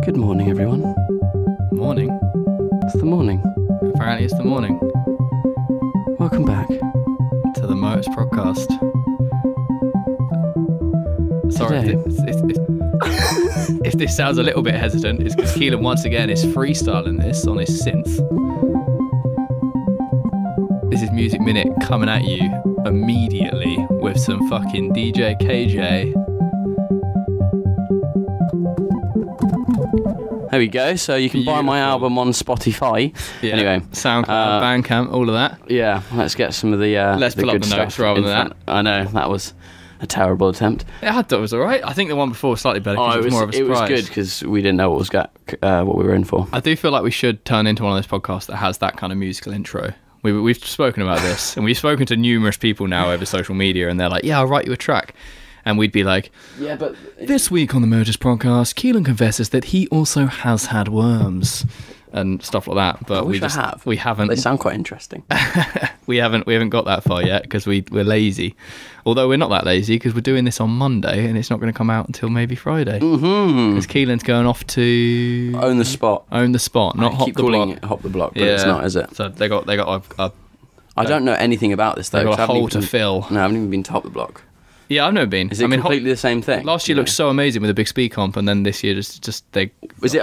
Good morning, everyone. Morning? It's the morning. Apparently it's the morning. Welcome back To the Motus Prodcast. Sorry if this sounds a little bit hesitant, it's because Kelan once again is freestyling this on his synth. This is Music Minute coming at you immediately with some fucking DJ KJ. There we go. So you can buy my album on Spotify. Yeah. Anyway, SoundCloud, Bandcamp, all of that. Yeah, let's get some of the Let's pull up good the notes stuff rather in than front. I know, that was a terrible attempt. Yeah, I thought it was alright. I think the one before was slightly better because it was more of a surprise. It was good because we didn't know what we were in for. I do feel like we should turn into one of those podcasts that has that kind of musical intro. We've spoken about this, and we've spoken to numerous people now over social media, and they're like, yeah, I'll write you a track. And we'd be like, yeah, but this week on the Motus Prodcast, Kelan confesses that he also has had worms and stuff like that. But we haven't. They sound quite interesting. we haven't got that far yet because we're lazy. Although we're not that lazy because we're doing this on Monday and it's not going to come out until maybe Friday. Because Keelan's going off to own the spot. Not hop the block. It hop the block, but it's not, is it? So they got I don't know anything about this though. They got a hole to fill. No, I haven't even been to hop the block. Yeah, I've never been. Is it completely the same thing? Last year looked so amazing with a big speed comp, and then this year just they. Was it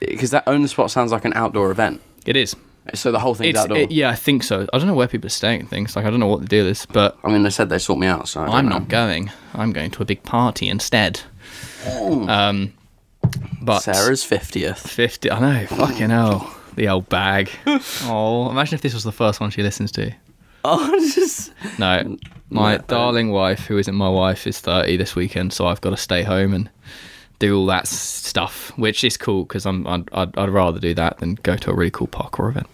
because that own the spot sounds like an outdoor event? It is. So the whole thing's outdoor. Yeah, I think so. I don't know where people are staying and things. Like I don't know what the deal is, but I mean, they said they'd sort me out, so I'm not going. I'm going to a big party instead. But Sarah's 50th. 50. I know. Fucking hell. The old bag. Oh, imagine if this was the first one she listens to. Oh, just no. My darling wife, who isn't my wife, is 30 this weekend, so I've got to stay home and do all that stuff, which is cool because I'd rather do that than go to a really cool parkour event.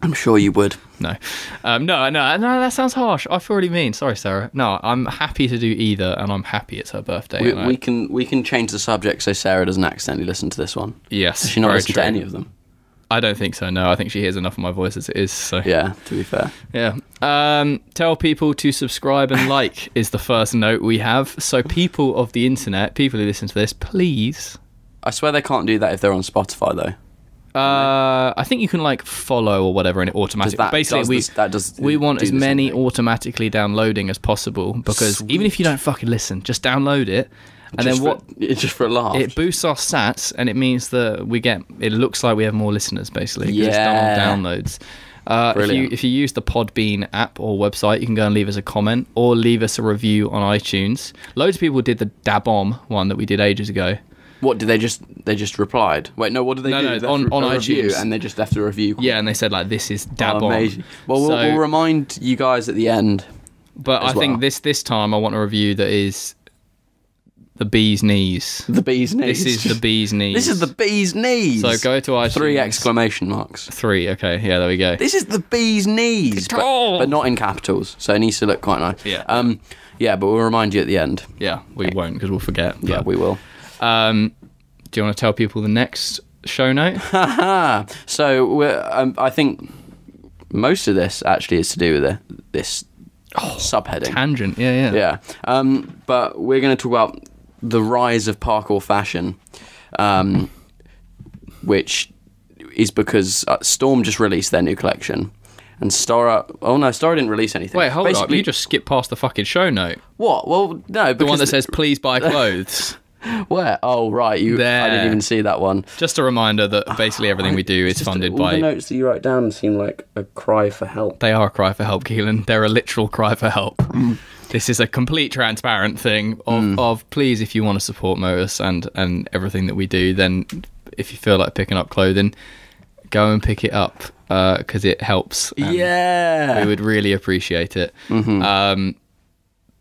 I'm sure you would. No, that sounds harsh. I feel really mean. Sorry, Sarah. No, I'm happy to do either, and I'm happy it's her birthday. We can change the subject so Sarah doesn't accidentally listen to this one. Yes, does she not listen to any of them? I don't think so, no. I think she hears enough of my voice as it is. So yeah, to be fair. Yeah. Tell people to subscribe and like is the first note we have. So people of the internet, people who listen to this, please. I swear they can't do that if they're on Spotify, though. I think you can like follow or whatever and it automatically. Basically, we want as many automatically downloading as possible because even if you don't fucking listen, just download it. And just for a laugh, it boosts our stats, and it means that it looks like we have more listeners, basically. Yeah, it's done on downloads. If you use the Podbean app or website, you can go and leave us a comment or leave us a review on iTunes. Loads of people did the Dabomb one that we did ages ago. What did they just replied? Wait, no. What did they do? No, on iTunes, and they just left a review. Yeah, and they said like this is Dabomb. Amazing. Well, we'll remind you guys at the end. But I think this time I want a review that is. The bee's knees. The bee's knees. This is the bee's knees. This is the bee's knees. So go to iTunes. 3 exclamation marks. 3, okay. Yeah, there we go. This is the bee's knees. But not in capitals, so it needs to look quite nice. Yeah. Yeah, but we'll remind you at the end. Yeah, we won't because we'll forget. Yeah, we will. Do you want to tell people the next show note? So I think most of this actually is to do with this subheading. Tangent, yeah. Yeah. But we're going to talk about the rise of parkour fashion, which is because Storm just released their new collection, and Stora didn't release anything. Wait, hold up, you just skipped past the fucking show note. What? Well, no, the one that says please buy clothes. Where? Oh, right, I didn't even see that one. Just a reminder that basically everything we do is funded by... All the notes that you write down seem like a cry for help. They are a cry for help, Kelan. They're a literal cry for help. This is a complete transparent thing of please, if you want to support Motus and everything that we do, then if you feel like picking up clothing, go and pick it up because it helps. Yeah. We would really appreciate it.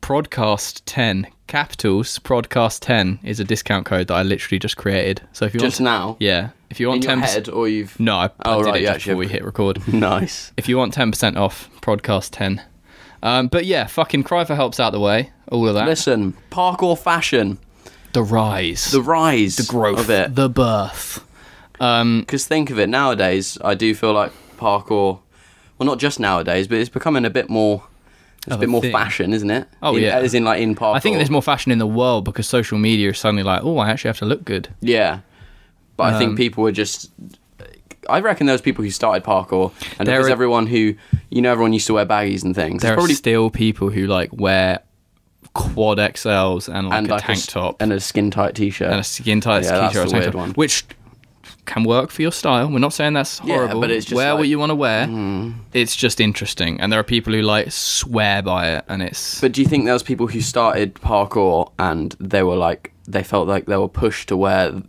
Prodcast 10, capitals, Prodcast 10 is a discount code that I literally just created. So if you just now? Yeah. If you want in 10%, your head, or you've... No, I did it just before we hit record. Nice. If you want 10% off, Prodcast 10. But yeah, fucking cry for help's out the way. All of that. Listen, parkour fashion. The rise. The growth of it. The birth. Because think of it, nowadays, I do feel like parkour, well, not just nowadays, but it's becoming a bit more It's a bit more fashion, isn't it? Oh, yeah. As in, like, in parkour. I think there's more fashion in the world because social media is suddenly like, oh, I actually have to look good. Yeah. But I think people were just... I reckon there was people who started parkour, and because everyone who... everyone used to wear baggies and things. There are still people who, like, wear quad XLs and, like, a tank top. And a skin-tight T-shirt. And a skin-tight T-shirt. That's the weird one. Which... can work for your style. We're not saying that's horrible. But it's just wear like, what you want to wear. It's just interesting, and there are people who like swear by it, and it's. But do you think there was people who started parkour and they were like they felt like they were pushed to wear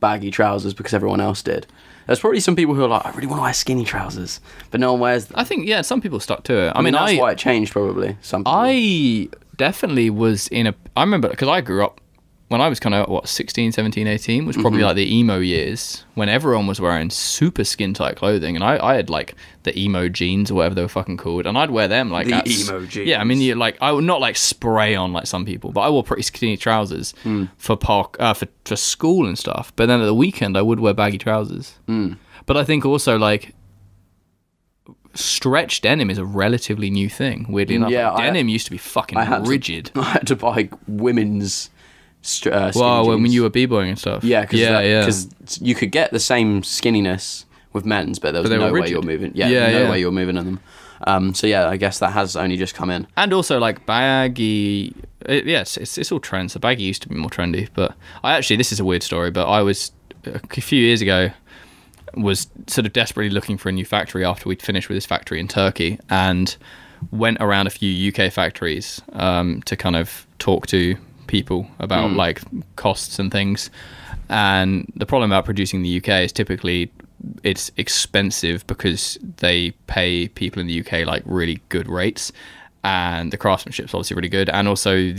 baggy trousers because everyone else did? There's probably some people who are like, I really want to wear skinny trousers, but no one wears them. I think some people stuck to it. I mean that's why it changed probably. Some people. I definitely was in a. I remember because I grew up. When I was kind of, 16, 17, 18, was probably like the emo years when everyone was wearing super skin-tight clothing. And I had like the emo jeans or whatever they were fucking called. And I'd wear them like emo jeans. Yeah, I mean, I would not like spray on like some people, but I wore pretty skinny trousers for school and stuff. But then at the weekend, I would wear baggy trousers. But I think also like stretch denim is a relatively new thing, weirdly enough. Yeah, like, denim used to be fucking rigid. I had to buy women's... well, when you were b-boying and stuff. Yeah, because you could get the same skinniness with men's, but there was no way you're moving. No way you're moving in them. So yeah, I guess that has only just come in. And also like baggy. It's all trends. So baggy used to be more trendy, but this is a weird story. But I was a few years ago was sort of desperately looking for a new factory after we'd finished with this factory in Turkey, and went around a few UK factories to kind of talk to people about like costs and things. And the problem about producing in the UK is typically it's expensive because they pay people in the UK like really good rates, and the craftsmanship's obviously really good, and also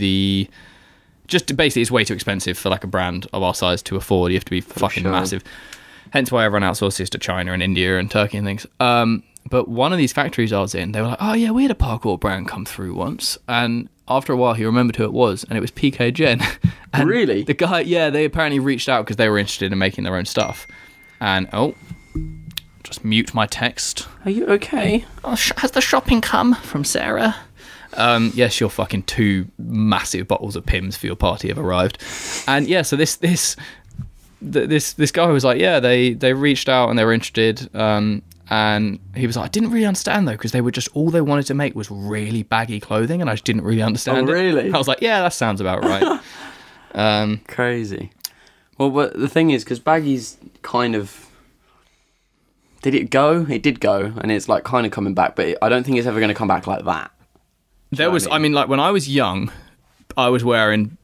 just basically it's way too expensive for like a brand of our size to afford. You have to be fucking massive, hence why everyone outsources to China and India and Turkey and things. But one of these factories I was in, they were like, oh yeah, we had a parkour brand come through once, and after a while, he remembered who it was, and it was PK Gen. And really? The guy, they apparently reached out because they were interested in making their own stuff. And, just mute my text. Are you okay? Oh, has the shopping come from Sarah? Yes, your fucking 2 massive bottles of Pimm's for your party have arrived. And yeah, so this guy was like, yeah, they reached out and they were interested. And he was like, I didn't really understand though, because they were just, all they wanted to make was really baggy clothing, and I just didn't really understand it. Really? I was like, yeah, that sounds about right. Crazy. Well, but the thing is, because baggies kind of... Did it go? It did go, and it's like kind of coming back, but I don't think it's ever going to come back like that. I mean, like when I was young, I was wearing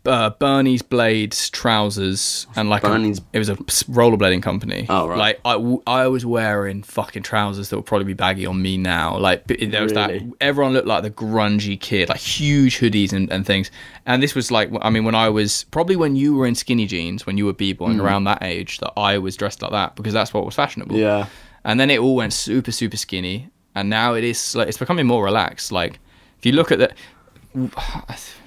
Bernie's Blades trousers, and like it was a rollerblading company. Oh right. Like I was wearing fucking trousers that would probably be baggy on me now. Like there was that. Everyone looked like the grungy kid, like huge hoodies and things. And this was like, I mean, when I was probably when you were in skinny jeans, when you were b-boying around that age, that I was dressed like that because that's what was fashionable. Yeah. And then it all went super skinny, and now it's becoming more relaxed. Like if you look at the.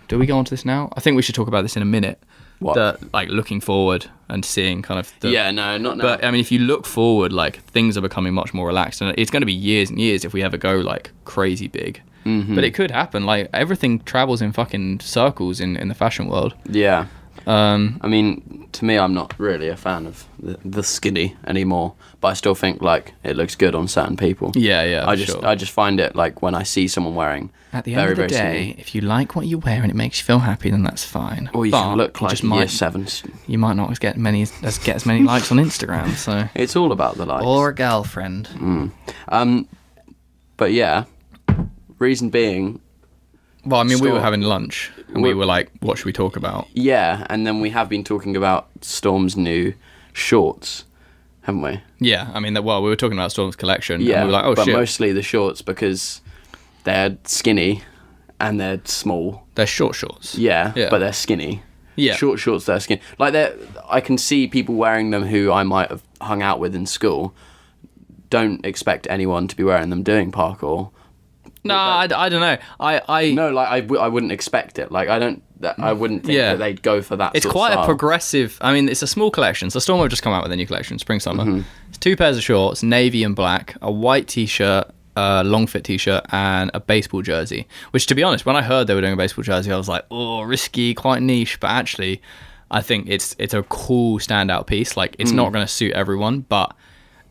Do we go on to this now? I think we should talk about this in a minute. What? Like looking forward and seeing kind of... not now. But I mean, if you look forward, like things are becoming much more relaxed, and it's going to be years and years if we ever go like crazy big. Mm-hmm. But it could happen. Like everything travels in fucking circles in the fashion world. Yeah. I mean, to me, I'm not really a fan of the skinny anymore, but I still think like it looks good on certain people. Yeah. I just find it like when I see someone wearing at the end of the day, skinny, if you like what you wear and it makes you feel happy, then that's fine. Or you can look like year 7. You might not get as many likes on Instagram. So it's all about the likes or a girlfriend. But yeah, reason being. Well, I mean, we were having lunch, and we were like, what should we talk about? Yeah, and then we have been talking about Storm's new shorts, haven't we? Yeah, I mean, we were talking about Storm's collection, yeah, and we were like, oh, but shit. Mostly the shorts, because they're skinny, and they're small. They're short shorts. Yeah, but they're skinny. Yeah. Short shorts, they're skinny. Like, I can see people wearing them who I might have hung out with in school. Don't expect anyone to be wearing them doing parkour. No, I don't know. I wouldn't expect it. Like I wouldn't think that they'd go for that. It's sort quite of style. a progressive. I mean, it's a small collection. So Storm have just come out with a new collection, spring summer. Mm-hmm. It's 2 pairs of shorts, navy and black, a white t-shirt, long fit t-shirt and a baseball jersey, which, to be honest, when I heard they were doing a baseball jersey, I was like, oh, risky, quite niche. But actually, I think it's a cool standout piece. Like, it's not going to suit everyone, but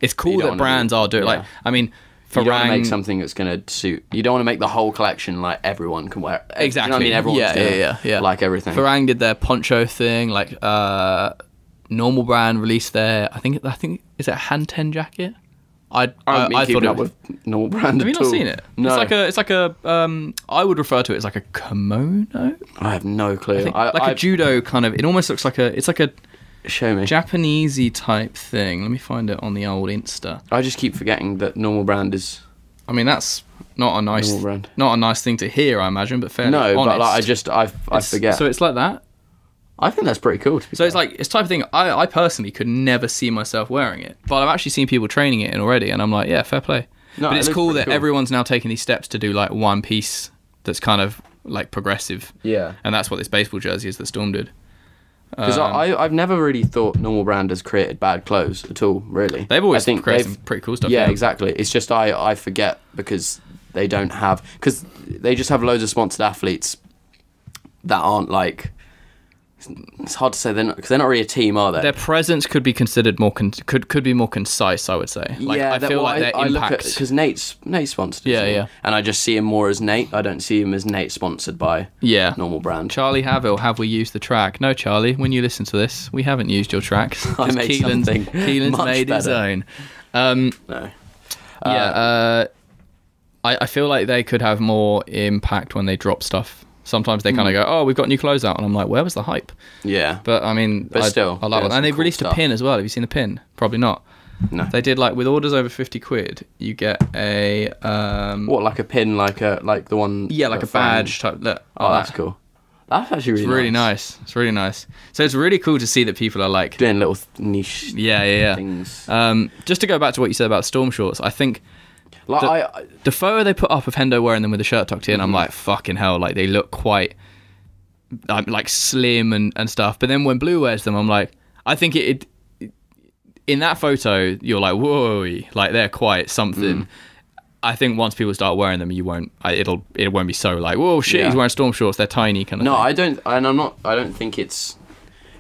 it's cool that brands are doing like, I mean, you don't want to make something that's going to suit. You don't want to make the whole collection like everyone can wear. Exactly. You know what I mean? Everyone's yeah. like everything. Farang did their poncho thing. Like, Normal Brand released their, I think is it a Hanten jacket? I thought it was with Normal Brand. Have you not seen it? No. It's like a I would refer to it as like a kimono. I have no clue. A judo kind of. It almost looks like it's like a show me Japanesey type thing. Let me find it on the old Insta. I just keep forgetting that Normal Brand is. I mean, that's not a nice thing to hear, I imagine, but fairly honest. But like, I forget. So it's like that. I think that's pretty cool. So it's like, it's type of thing I personally could never see myself wearing it, but I've actually seen people training it in already, and I'm like, yeah, fair play. No, but it's cool that everyone's now taking these steps to do like one piece that's kind of like progressive. Yeah. And that's what this baseball jersey is that Storm did. Because I've never really thought Normal Brand has created bad clothes at all, really. They've always created some pretty cool stuff. Yeah, exactly. It's just I forget because they don't have... Because they just have loads of sponsored athletes that aren't like... It's hard to say because they're not really a team, are they? Their presence could be considered more could be more concise, I would say. Like, yeah, I feel like their impact. Because Nate's sponsored. Yeah. And I just see him more as Nate. I don't see him as Nate sponsored by Normal Brand. Charlie Haville, have we used the track? No, Charlie. When you listen to this, we haven't used your tracks. I made Keelan's made his own. No. I feel like they could have more impact when they drop stuff. Sometimes they kind of go, oh, we've got new clothes out. And I'm like, where was the hype? Yeah. But I mean, still. I love it. And they've released a pin as well. Have you seen the pin? Probably not. No. They did like with orders over £50, you get a... what, like a pin, like the one... Yeah, like a badge type. Look, that's cool. That's actually really nice. It's really nice. So it's really cool to see that people are like... doing little niche things. Just to go back to what you said about Storm shorts, I think... Like the photo they put up of Hendo wearing them with the shirt tucked in, I'm like, fucking hell, like they look quite like slim and stuff. But then when Blue wears them, I'm like, I think it in that photo, you're like, whoa, like they're quite something. I think once people start wearing them, it won't be so like, whoa, shit, he's wearing Storm shorts. They're tiny kind of thing. I don't think it's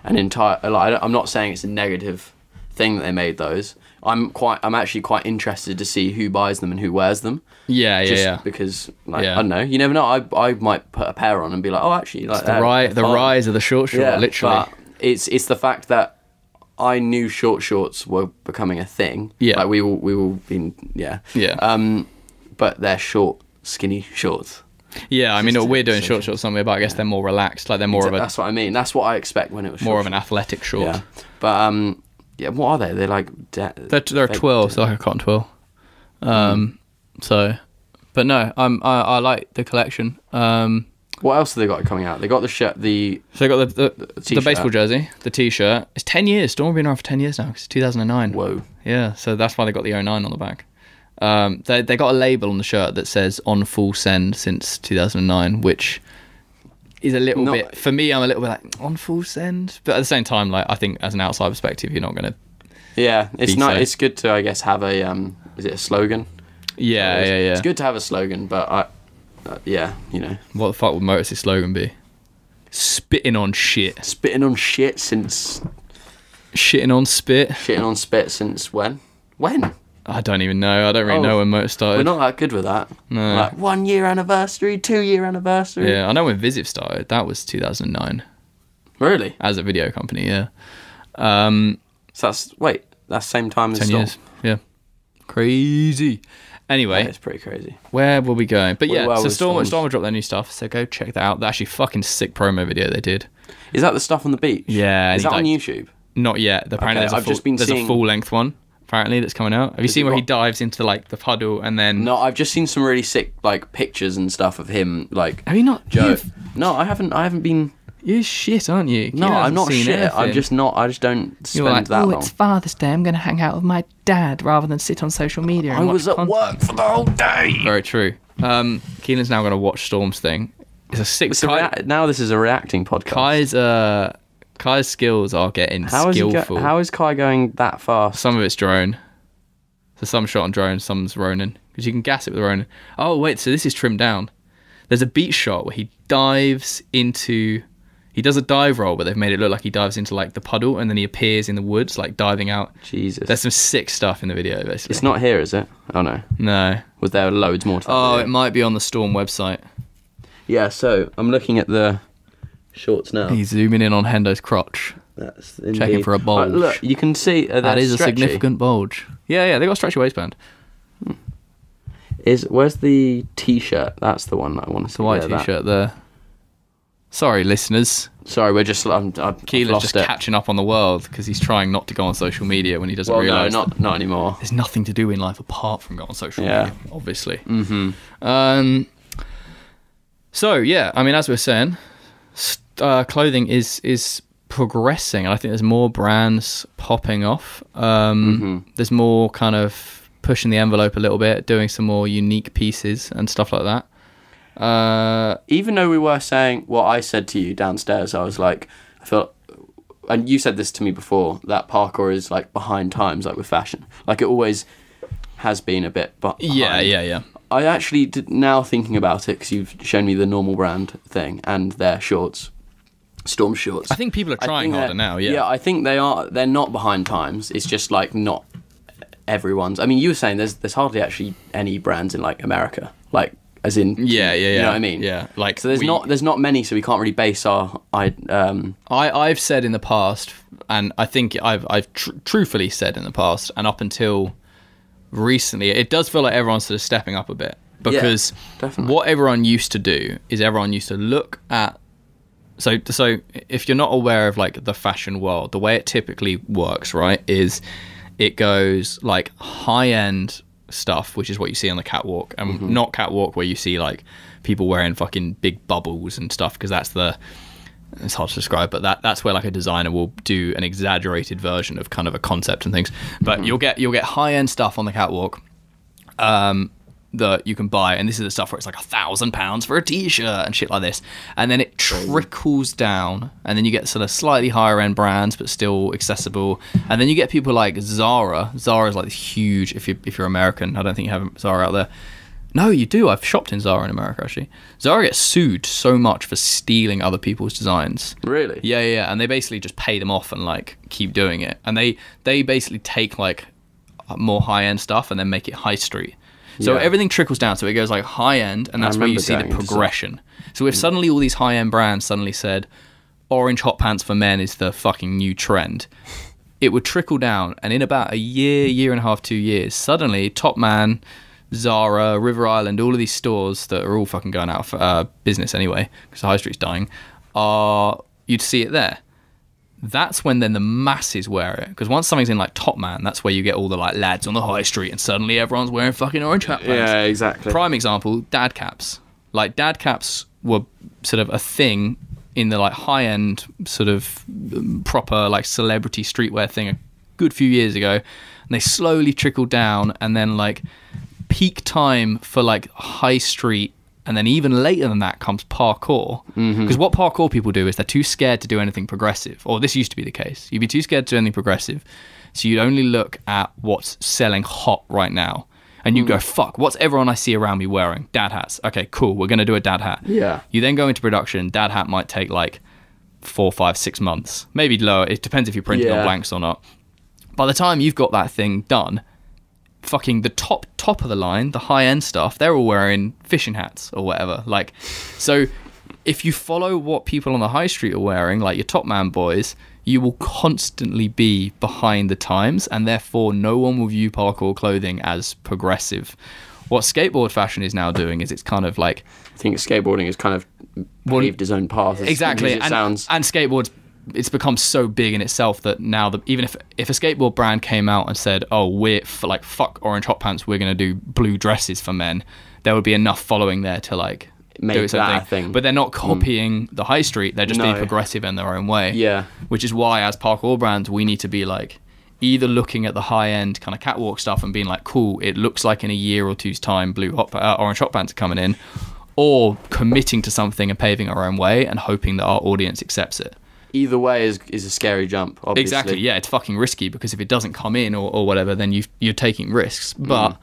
an entire. Like, I'm not saying it's a negative thing that they made those. I'm actually quite interested to see who buys them and who wears them. Yeah. Because I don't know, you never know. I might put a pair on and be like, oh, actually, like the rise of the short short, literally. But it's the fact that I knew short shorts were becoming a thing. Yeah, like we all been but they're short, skinny shorts. Yeah, I mean, we're doing short shorts somewhere, but I guess they're more relaxed. Like they're more of a. That's what I mean. That's what I expect when it was more of an athletic short. Yeah, but yeah, what are they? They're like... they're a twill, so like a cotton twill. So, but no, I like the collection. What else have they got coming out? They got the shirt, So they got the baseball jersey, the t-shirt. It's 10 years. Storm have been around for 10 years now. It's 2009. Whoa. Yeah, so that's why they got the 09 on the back. They got a label on the shirt that says on full send since 2009, which... is a little bit, for me, I'm a little bit like on full send, but at the same time, like I think as an outside perspective, you're not gonna. Yeah, it's not. It's good to, I guess, have a is it a slogan? Yeah. It's good to have a slogan, but you know. What the fuck would Motus' slogan be? Spitting on shit. Spitting on shit since. Shitting on spit. Shitting on spit since when? When? I don't even know. I don't really know when Motus started. We're not that good with that. No. Like 1 year anniversary, 2 year anniversary. Yeah, I know when Visiv started. That was 2009. Really? As a video company, yeah. So that's same time as 10 Storm. years. Yeah. Crazy. Anyway. Yeah, it's pretty crazy. Where were we going? But so Storm will drop their new stuff, so go check that out. The actually fucking sick promo video they did. Is that the stuff on the beach? Yeah. Is that on YouTube? Not yet. Apparently there's a full-length one. Apparently that's coming out. Have you seen where he dives into like the puddle and then? No, I've just seen some really sick like pictures and stuff of him. Like, have you not? No, I haven't been. You're shit, aren't you? No, I'm not shit. Anything. I'm just not. I just don't spend that long. It's Father's Day. I'm going to hang out with my dad rather than sit on social media. I was at work for the whole day. Very true. Keelan's now going to watch Storm's thing. It's a sick. Now this is a reacting podcast. Kai's skills are getting skillful. How is Kai going that fast? Some of it's drone. So some shot on drone, some's Ronin. because you can gas it with your own. Oh wait, so this is trimmed down. There's a beach shot where he dives into. He does a dive roll, but they've made it look like he dives into like the puddle, and then he appears in the woods, like diving out. Jesus. There's some sick stuff in the video, basically. It's not here, is it? Oh no. No. Was there loads more to that video? It might be on the Storm website. Yeah, so I'm looking at the shorts now. He's zooming in on Hendo's crotch. That's checking for a bulge. Look, you can see that is stretchy. A significant bulge. Yeah, they got a stretchy waistband. Where's the t-shirt? That's the one that I want to see. The white t-shirt there. Sorry, listeners. Sorry, we're just Keelan's just catching up on the world because he's trying not to go on social media when he doesn't realise. No, not anymore. There's nothing to do in life apart from go on social media, obviously. Mm-hmm. So yeah, I mean, as we're saying, clothing is progressing, and I think there's more brands popping off. There's more kind of pushing the envelope a little bit, doing some more unique pieces and stuff like that. Even though we were saying what I said to you downstairs, I was like, I felt, and you said this to me before, that parkour is like behind times, like with fashion, like it always has been a bit behind. Yeah. I actually did, now thinking about it, because you've shown me the normal brand thing and their shorts, Storm shorts. I think people are trying harder now. Yeah, I think they are. They're not behind times. It's just like not everyone's. I mean, you were saying there's hardly actually any brands in like America, like. As in, yeah. You know what I mean? Yeah, like so there's not many, so we can't really base our. I've said in the past, and I think I've truthfully said in the past, and up until recently, it does feel like everyone's sort of stepping up a bit, because what everyone used to do is everyone used to look at. So if you're not aware of like the fashion world, the way it typically works, right, is it goes like high end stuff, which is what you see on the catwalk, and not catwalk where you see like people wearing fucking big bubbles and stuff, because it's hard to describe, but that's where like a designer will do an exaggerated version of kind of a concept and things. But you'll get high end stuff on the catwalk that you can buy, and this is the stuff where it's like £1,000 for a t-shirt and shit like this, and then it trickles down, and then you get sort of slightly higher end brands but still accessible, and then you get people like Zara. Zara's like this huge, if you're American, I don't think you have Zara out there. No, you do. I've shopped in Zara in America, actually. Zara gets sued so much for stealing other people's designs. Really? Yeah, and they basically just pay them off and like keep doing it, and they basically take like more high end stuff and then make it high street. So everything trickles down. So it goes like high end, and that's where you see the progression. So if suddenly all these high end brands suddenly said orange hot pants for men is the fucking new trend, it would trickle down, and in about a year and a half, 2 years, suddenly Top Man, Zara, River Island, all of these stores that are all fucking going out of business anyway, because the high street's dying, you'd see it there. That's when then the masses wear it, because once something's in like Top Man, that's where you get all the like lads on the high street, and suddenly everyone's wearing fucking orange hat pants. Yeah, exactly. Prime example, dad caps. Like dad caps were sort of a thing in the like high end sort of proper like celebrity streetwear thing a good few years ago, and they slowly trickled down, and then like peak time for like high street. And then even later than that comes parkour. Because what parkour people do is they're too scared to do anything progressive. Or this used to be the case. You'd be too scared to do anything progressive. So you'd only look at what's selling hot right now. And you go, fuck, what's everyone I see around me wearing? Dad hats. Okay, cool. We're going to do a dad hat. Yeah. You then go into production. Dad hat might take like 4, 5, 6 months. Maybe lower. It depends if you're printing on blanks or not. By the time you've got that thing done, fucking the top of the line, the high end stuff, they're all wearing fishing hats or whatever. Like, so if you follow what people on the high street are wearing, like your Top Man boys, you will constantly be behind the times, and therefore no one will view parkour clothing as progressive. What skateboard fashion is now doing is it's kind of like, I think skateboarding has kind of paved its own path. Exactly, and skateboards, it's become so big in itself that now even if a skateboard brand came out and said, oh, we're like fuck orange hot pants, we're going to do blue dresses for men, there would be enough following there to like do something. Thing. But they're not copying the high street, they're just being progressive in their own way. Yeah. Which is why as parkour brands we need to be like either looking at the high end kind of catwalk stuff and being like, cool, it looks like in a year or two's time orange hot pants are coming in, or committing to something and paving our own way and hoping that our audience accepts it. Either way is a scary jump, obviously. Exactly, yeah, it's fucking risky, because if it doesn't come in or whatever, then you're taking risks. But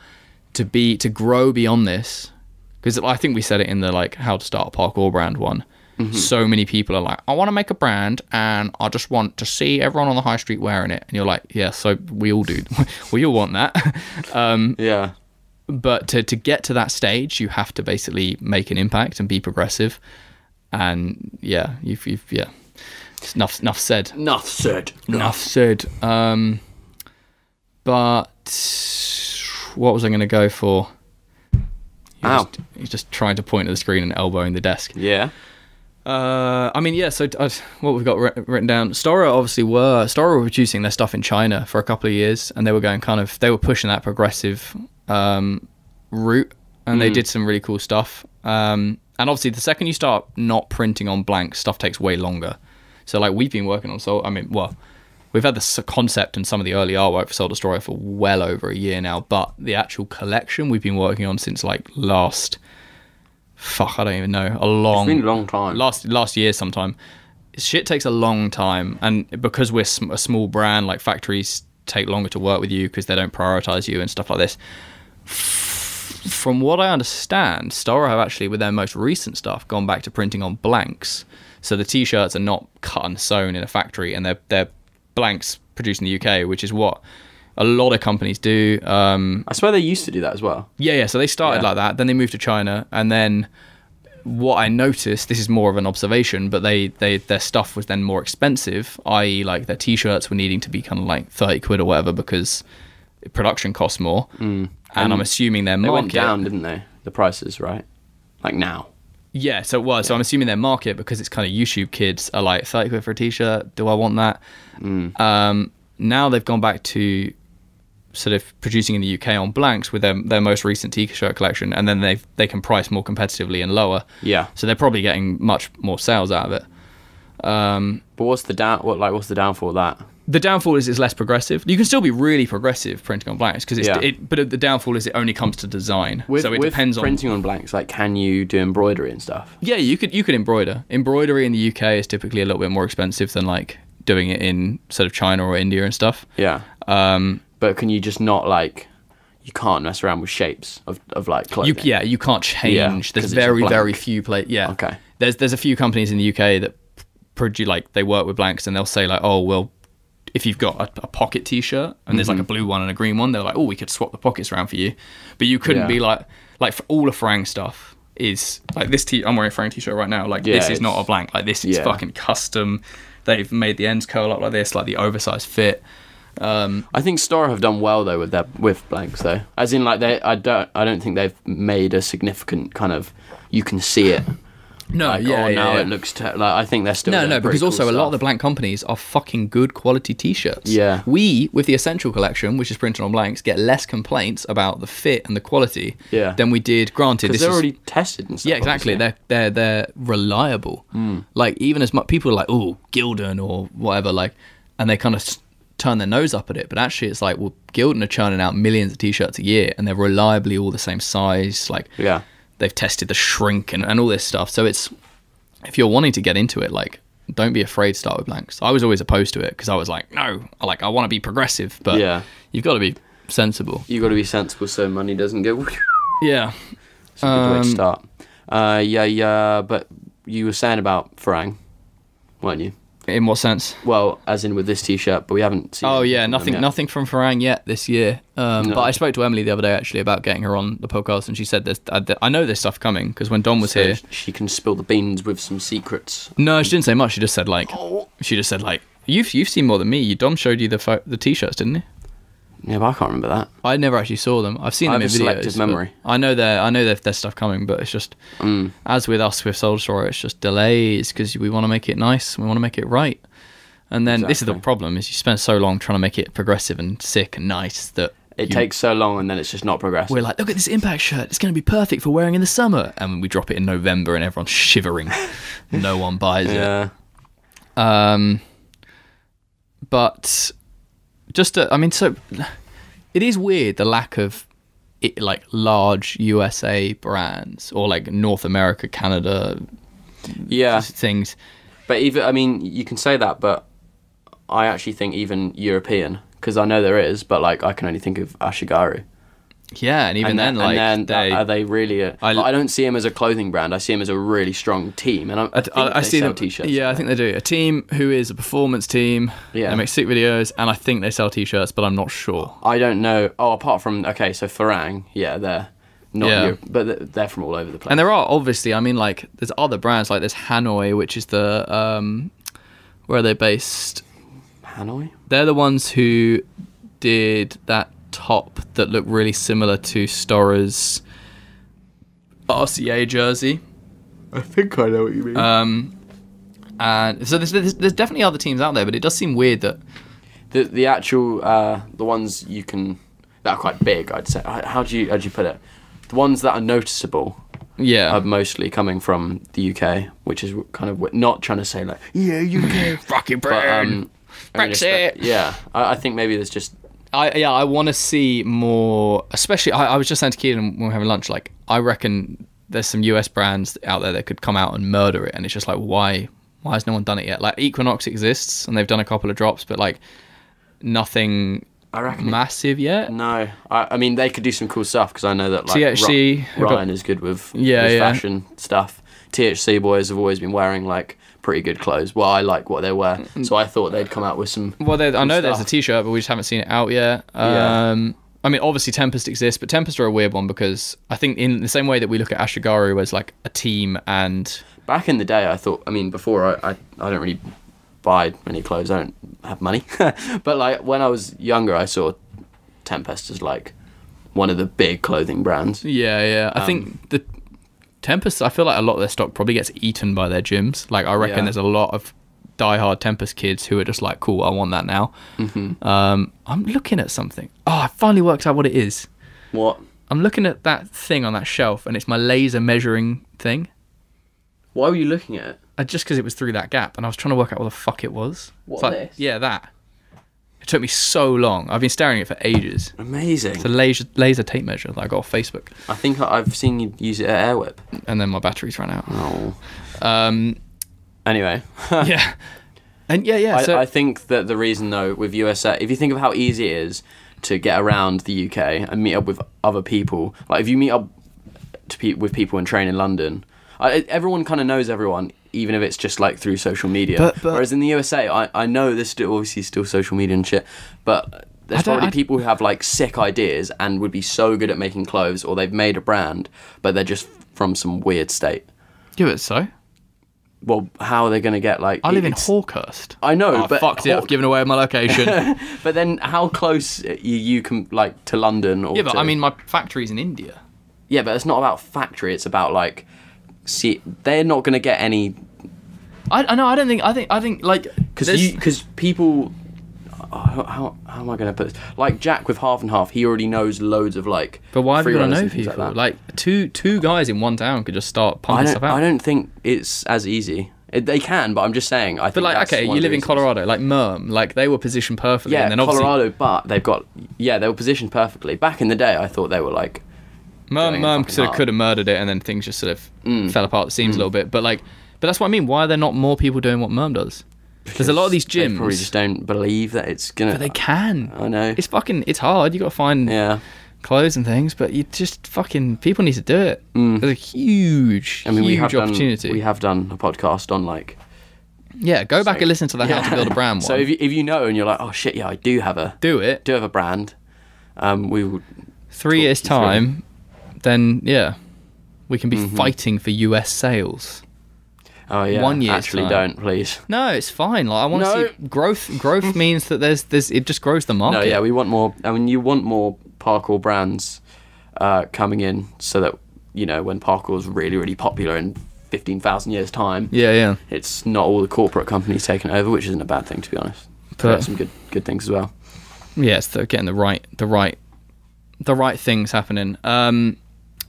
to grow beyond this, because I think we said it in the like how to start a parkour brand one. So many people are like, I want to make a brand and I just want to see everyone on the high street wearing it. And you're like, yeah, so we all do. We all want that. Yeah. But to get to that stage, you have to basically make an impact and be progressive. And yeah, you've it's enough said. Enough said. Enough said. But what was I going to go for? You're just trying to point at the screen and elbowing the desk. Yeah. I mean, yeah, so what we've got written down, Stora were producing their stuff in China for a couple of years, and they were pushing that progressive route, and they did some really cool stuff. And obviously, the second you start not printing on blank, stuff takes way longer. So, like, we've been working on, we've had this concept and some of the early artwork for Soul Destroyer for well over a year now, but the actual collection we've been working on since, like, I don't even know. It's been a long time. Last year sometime. Shit takes a long time, and because we're a small brand, like factories take longer to work with you because they don't prioritize you and stuff like this. From what I understand, Stora have actually, with their most recent stuff, gone back to printing on blanks. So the t-shirts are not cut and sewn in a factory, and they're blanks produced in the UK, which is what a lot of companies do. I swear they used to do that as well. Yeah. So they started like that. Then they moved to China, and then what I noticed, this is more of an observation, but their stuff was then more expensive. I.e., like their t-shirts were needing to be kind of like 30 quid or whatever because production costs more. And I'm assuming their market went down, didn't they? The prices, right? Like now. Yeah, so it was. Yeah. So I'm assuming their market, because it's kind of YouTube kids, are like 30 quid for a t-shirt. Do I want that? Now they've gone back to sort of producing in the UK on blanks with their most recent t-shirt collection, and then they can price more competitively and lower. Yeah. So they're probably getting much more sales out of it. But what's the downfall of that? The downfall is it's less progressive. You can still be really progressive printing on blanks because but the downfall is it only comes to design. So it depends on printing on blanks. Like, can you do embroidery and stuff? Yeah, you could embroider. Embroidery in the UK is typically a little bit more expensive than like doing it in sort of China or India and stuff. Yeah. But can you just not like? You can't mess around with shapes of like clothing. You can't change. There's very few Yeah. Okay. There's a few companies in the UK that produce, like, they work with blanks, and they'll say like, oh well, if you've got a pocket t-shirt and there's like a blue one and a green one, they're like, oh, we could swap the pockets around for you. But you couldn't be like for all of Farang stuff is like this. I'm wearing a Farang t-shirt right now. Like this is not a blank. Like this is fucking custom. They've made the ends curl up like this, like the oversized fit. I think Stora have done well though with blanks though, as in like I don't think they've made a significant kind of, you can see it. No, like, it looks like, I think they're still because cool also stuff. A lot of the blank companies are fucking good quality t-shirts. Yeah, we with the Essential collection, which is printed on blanks, get less complaints about the fit and the quality than we did. Granted, because they're already tested and stuff. Yeah, exactly. Obviously. They're reliable. Like, even as much people are like, oh, Gildan or whatever, like, and they kind of turn their nose up at it, but actually it's like, well, Gildan are churning out millions of t-shirts a year, and they're reliably all the same size. Like, they've tested the shrink and all this stuff. So it's, if you're wanting to get into it, like, don't be afraid to start with blanks. I was always opposed to it because I was like, no, like, I want to be progressive, but you've got to be sensible. You've got to be sensible so money doesn't go. Yeah. It's a good way to start. But you were saying about Farang, weren't you? In what sense? Well, as in with this t-shirt, but we haven't seen. Oh yeah, nothing from Farang yet this year. But I spoke to Emily the other day actually about getting her on the podcast, and she said there's, I know there's stuff coming because when Dom was here, she can spill the beans with some secrets. No, she didn't say much. She just said like, you've seen more than me. Dom showed you the t-shirts, didn't he? Yeah, but I can't remember that. I never actually saw them. I've seen them in videos. Selective memory. I know there's stuff coming, but it's just as with us with Soul Destroyer, it's just delays because we want to make it nice, we want to make it right. And then this is the problem: is you spend so long trying to make it progressive and sick and nice that it takes so long, and then it's just not progressive. We're like, look at this Impact shirt; it's going to be perfect for wearing in the summer, and we drop it in November, and everyone's shivering. No one buys it. But just, so it is weird, the lack of like large USA brands or like North America, Canada, things. But even, you can say that, but I actually think even European, because I know there is, but like I can only think of Ashigaru. Yeah, and even then, are they really? I don't see them as a clothing brand. I see them as a really strong team, and I see them t-shirts. Yeah, I think they do. A team who is a performance team. Yeah, they make sick videos, and I think they sell t-shirts, but I'm not sure. I don't know. Oh, apart from so Farang, they're not Europe, but they're from all over the place. And there are obviously, I mean, like there's other brands like there's Hanoi, which is the where are they based? Hanoi. They're the ones who did that top that looked really similar to Stora's RCA jersey. I think I know what you mean. And so there's definitely other teams out there, but it does seem weird that the actual the ones that are quite big, I'd say. How do you put it? The ones that are noticeable. Yeah, are mostly coming from the UK, which is kind of not trying to say like UK fucking Britain, Brexit. I think maybe there's just. I want to see more, especially. I was just saying to Keelan when we were having lunch, like I reckon there's some US brands out there that could come out and murder it, and it's just like why has no one done it yet? Like Equinox exists, and they've done a couple of drops, but like nothing. I reckon massive yet. No, I mean they could do some cool stuff because I know that like THC Ryan is good with fashion stuff. THC boys have always been wearing like pretty good clothes. Well, I like what they wear, so I thought they'd come out with some. Well, I know there's a t-shirt, but we just haven't seen it out yet. I mean, obviously Tempest exists, but Tempest are a weird one because I think in the same way that we look at Ashigaru as like a team and. Back in the day, I thought. I mean, before I don't really buy many clothes. I don't have money. But like when I was younger, I saw Tempest as like one of the big clothing brands. Yeah. I think the Tempest, I feel like a lot of their stock probably gets eaten by their gyms. Like I reckon there's a lot of diehard Tempest kids who are just like, cool, I want that now. Mm-hmm. I'm looking at something. Oh, I finally worked out what it is. What? I'm looking at that thing on that shelf and it's my laser measuring thing. Why were you looking at it? Just because it was through that gap, and I was trying to work out what the fuck it was. What, like, this? Yeah, that. It took me so long. I've been staring at it for ages. Amazing. It's a laser tape measure that I got off Facebook. I think I've seen you use it at Airwhip. And then my batteries ran out. Oh. Anyway. Yeah. And yeah. I think that the reason, though, with USA, if you think of how easy it is to get around the UK and meet up with other people, like if you meet up with people and train in London, everyone kind of knows everyone, even if it's just like through social media. But whereas in the USA, I know there's obviously still social media and shit, but there's probably people who have like sick ideas and would be so good at making clothes, or they've made a brand, but they're just from some weird state. Yeah, but so? Well, how are they going to get like... I live in Hawkhurst. I know, but... fucked it, I've given away my location. But then how close you can, like, to London or... Yeah, but I mean, my factory's in India. Yeah, but it's not about factory, it's about like... See, they're not going to get any... I know. I think like because people. How am I going to put this? Like Jack with Half and Half, he already knows loads of like. But why have you got to know people? Like two guys in one town could just start pumping stuff out. I don't think it's as easy. They can, but I'm just saying. I think. But like, okay, you live in Colorado, like Merm, like they were positioned perfectly. Yeah, and then Colorado, but they've got they were positioned perfectly. Back in the day, I thought they were like. Merm sort of could have murdered it, and then things just sort of fell apart the seams a little bit. But that's what I mean. Why are there not more people doing what Merm does? There's a lot of these gyms. They probably just don't believe that it's gonna. But they can. I know. It's hard. You got to find clothes and things, but you just people need to do it. There's a huge opportunity. We have done a podcast on like. Yeah, go back and listen to the How to Build a Brand one. So if you know and you're like, oh shit, yeah, I do have a brand. We will. 3 years time, then we can be fighting for US sales. Oh yeah. 1 year. Actually, time. don't please. No, it's fine. Like I want to see growth. Growth means that there's it just grows the market. No, yeah, we want more. I mean, you want more parkour brands coming in, so that when parkour is really, really popular in 15,000 years time. Yeah. It's not all the corporate companies taking over, which isn't a bad thing to be honest. But some good things as well. Yeah, it's getting the right things happening.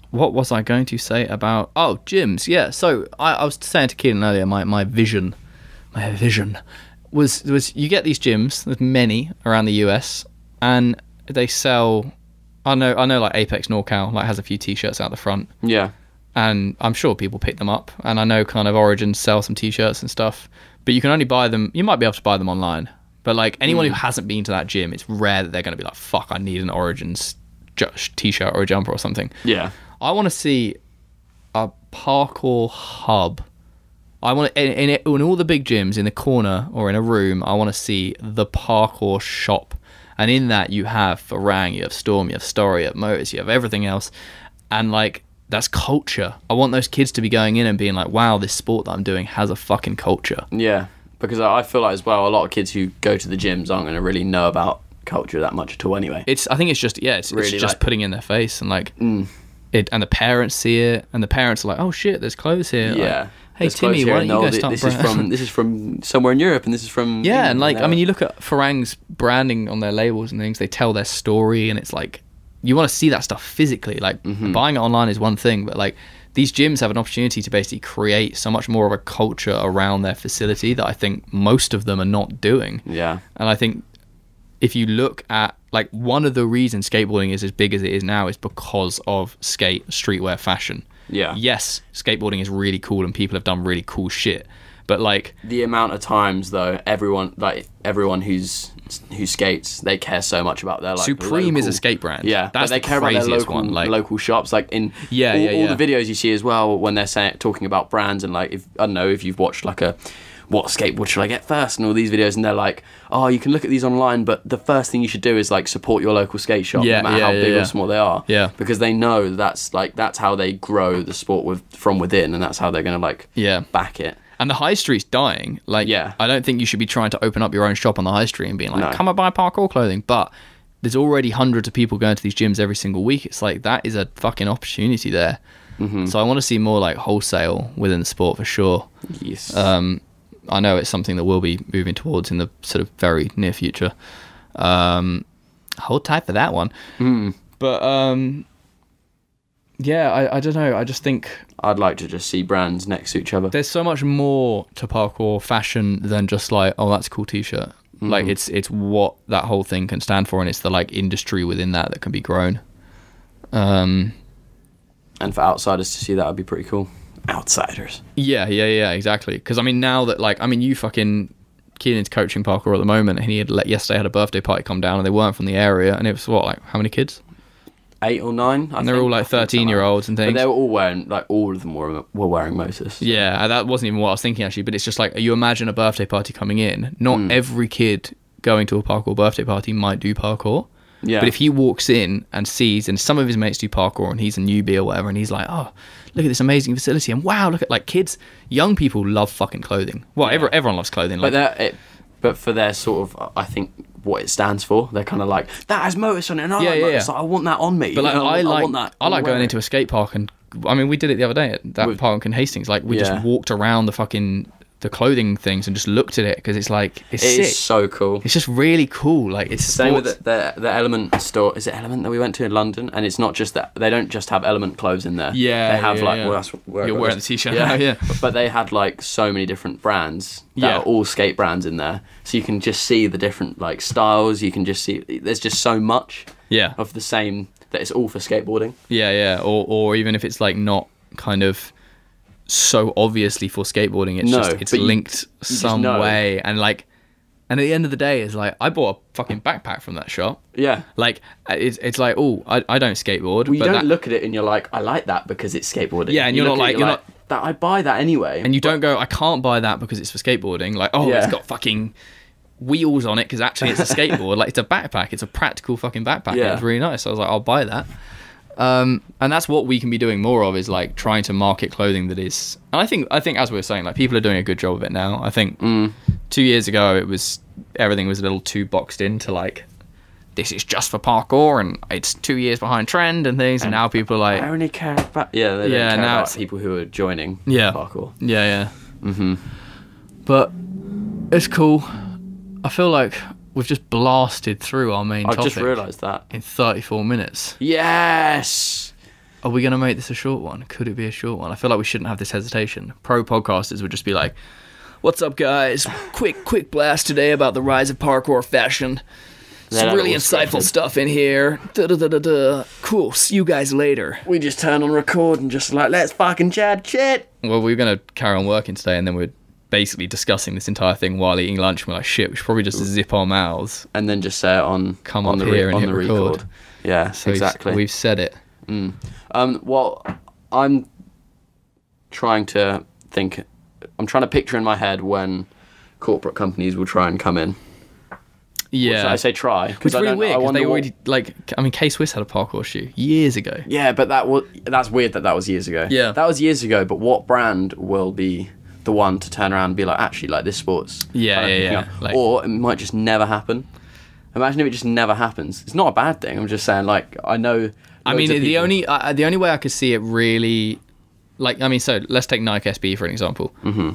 What was I going to say about... Oh, gyms, yeah. So I was saying to Keelan earlier, my vision was you get these gyms, there's many around the US, and they sell... I know like Apex NorCal like has a few t-shirts out the front. Yeah. And I'm sure people pick them up. And I know kind of Origins sell some t-shirts and stuff. But you can only buy them... You might be able to buy them online. But like anyone who hasn't been to that gym, it's rare that they're going to be like, fuck, I need an Origins t-shirt or a jumper or something. Yeah. I want to see a parkour hub. I want in all the big gyms in the corner or in a room. I want to see the parkour shop, and in that you have Farang, you have Storm, you have Story, you have Motus, you have everything else, and like that's culture. I want those kids to be going in and being like, wow, this sport that I'm doing has a fucking culture. Yeah, because I feel like as well, a lot of kids who go to the gyms aren't going to really know about culture that much at all anyway. I think it's just really it's just like, putting in their face and like it, and the parents see it, and the parents are like, oh shit, there's clothes here. Yeah. Like, hey Timmy, why don't you guys start this is from somewhere in Europe, and this is from yeah, and like I mean, you look at Farang's branding on their labels and things. They tell their story, and it's like you want to see that stuff physically. Like buying it online is one thing, but like these gyms have an opportunity to basically create so much more of a culture around their facility that I think most of them are not doing. Yeah, and I think if you look at like one of the reasons skateboarding is as big as it is now is because of streetwear fashion. Yeah. Yes, skateboarding is really cool and people have done really cool shit. But like the amount of times though, everyone who skates, they care so much about their like Supreme local, is a skate brand. Yeah, that's they care about their local shops. Like in all the videos you see as well when they're talking about brands and like if I don't know if you've watched like what skateboard should I get first and all these videos and they're like, oh, you can look at these online, but the first thing you should do is like support your local skate shop, no matter how big or small they are. Yeah. Because they know that's how they grow the sport from within, and that's how they're gonna like back it. And the high street's dying. Like I don't think you should be trying to open up your own shop on the high street and being like, come and buy parkour clothing. But there's already hundreds of people going to these gyms every single week. It's like that is a fucking opportunity there. So I want to see more like wholesale within the sport for sure. Yes. I know it's something that we'll be moving towards in the sort of very near future. Hold tight for that one. But yeah, I don't know. I just think I'd like to just see brands next to each other. There's so much more to parkour fashion than just like, oh, that's a cool t-shirt. Like it's what that whole thing can stand for, and it's the like industry within that can be grown. And for outsiders to see that would be pretty cool. Outsiders. Yeah, exactly. Because I mean, now that like, I mean, you fucking Keelan's coaching parkour at the moment, and he had yesterday had a birthday party come down, and they weren't from the area, and it was what, like how many kids? 8 or 9. And they're all like 13-year-olds and things. But they were all wearing like all of them were wearing Motus. So. Yeah, that wasn't even what I was thinking actually. But it's just like you imagine a birthday party coming in. Not every kid going to a parkour birthday party might do parkour. Yeah. But if he walks in and sees, and some of his mates do parkour, and he's a newbie or whatever, and he's like, oh, look at this amazing facility, and wow, look at like kids, young people love fucking clothing. Well, everyone loves clothing. Like, but for their sort of, I think what it stands for, they're kind of like, that has Motus on it, and I like Motus, I want that on me. But like, I like going into a skate park, and I mean, we did it the other day at that park in Hastings. Like, we just walked around the clothing things and just looked at it because it's like it's sick. Is so cool. It's just really cool. Like it's same with the Element store. Is it Element that we went to in London? And it's not just that they don't just have Element clothes in there. Yeah, they have well, that's where you're wearing the t-shirt. Yeah. But they had like so many different brands that are all skate brands in there, so you can just see the different like styles. You can just see there's just so much of the same that it's all for skateboarding. Yeah. Or even if it's like not kind of so obviously for skateboarding, it's linked some way, and like, and at the end of the day, it's like I bought a fucking backpack from that shop. Yeah, like it's like, oh, I don't skateboard. Well, you don't look at it and you're like, I like that because it's skateboarding. Yeah, and you're not that. I buy that anyway, and you don't go, I can't buy that because it's for skateboarding. Like, oh, it's got fucking wheels on it because actually it's a skateboard. Like, it's a backpack. It's a practical fucking backpack. Yeah, it's really nice. So I was like, I'll buy that. And that's what we can be doing more of, is like trying to market clothing that is, and I think as we were saying, like people are doing a good job of it now. I think 2 years ago everything was a little too boxed into like, this is just for parkour and it's 2 years behind trend and things, and now people are like, I only care about they don't care about people who are joining parkour. But it's cool. I feel like we've just blasted through our main topic. I've just realised that. In 34 minutes. Yes! Are we going to make this a short one? Could it be a short one? I feel like we shouldn't have this hesitation. Pro podcasters would just be like, what's up, guys? Quick blast today about the rise of parkour fashion. Some really insightful stuff in here. Cool, see you guys later. We just turn on record and just like, let's fucking chat shit. Well, we're going to carry on working today, and then we're basically discussing this entire thing while eating lunch, and we're like, shit, we should probably just zip our mouths and then just say it on the record. Yeah, So exactly. we've said it. Well, I'm trying to think. I'm trying to picture in my head when corporate companies will try and come in. Yeah. I say try. Which is really weird because they already, K-Swiss had a parkour shoe years ago. Yeah, but that's weird that was years ago. Yeah. That was years ago, but what brand will be the one to turn around and be like, actually, like, this sport's... Yeah. Like, or it might just never happen. Imagine if it just never happens. It's not a bad thing. I'm just saying, like, I know... I mean, the only way I could see it really... so let's take Nike SB for an example. Mm-hmm.